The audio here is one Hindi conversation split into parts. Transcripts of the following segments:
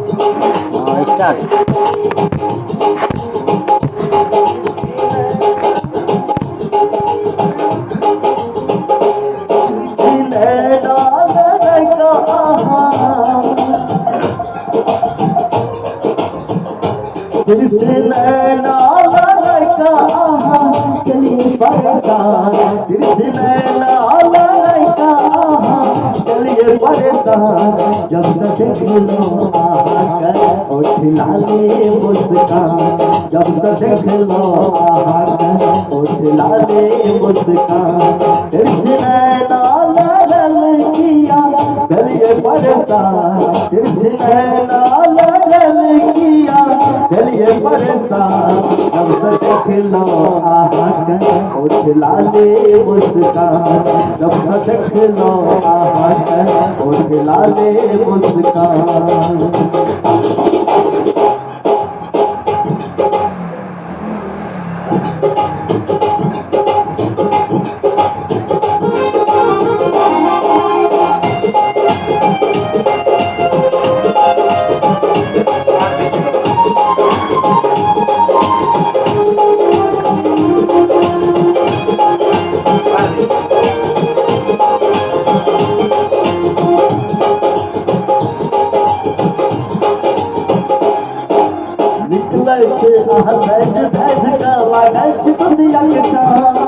स्टार्ट। दिल से नैना लड़का चलिए परेशान, दिल से नैना लड़का चलिए परेशान। जब से देख लो आकर उठ लाले मुस्कान, जब से देख लो आकर उठ लाले मुस्कान। दिल से नैना लड़किया चलिए परेशान, दिल से नैना लड़किया चलिए परेशान। जब से देख लो आकर उठ लाले मुस्कान, जब से देख लो आकर उठ लाले मुस्कान। हसैत धैज का लागै छै दुनिया के चाँद।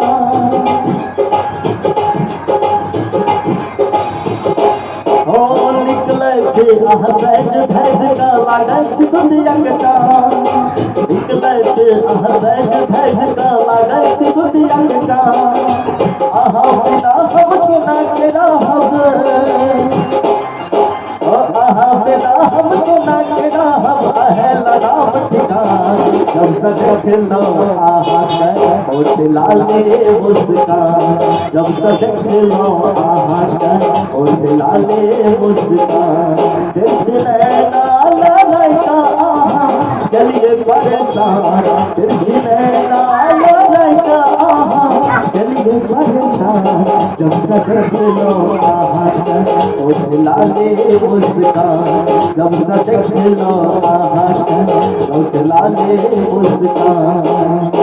ओ निकलै छै हसैत धैज का लागै छै दुनिया के चाँद। निकलै छै हसैत धैज का लागै छै दुनिया के चाँद। अहाँ बिना हम केना के रहब, अहाँ बिना हम केना के रहब, है लगाम ठिकान। जब से देख लो आकर उठ लाले मुस्कान, जब से देख लो आकर उठ लाले मुस्कान। दिल से नैना लड़का चलिए परेशान, दिल से नैना लड़का चलिए परेशान। जब से देख लो आकर उठ लाले मुस्कान, जब से देख लो आकर उठ लाले मुस्कान।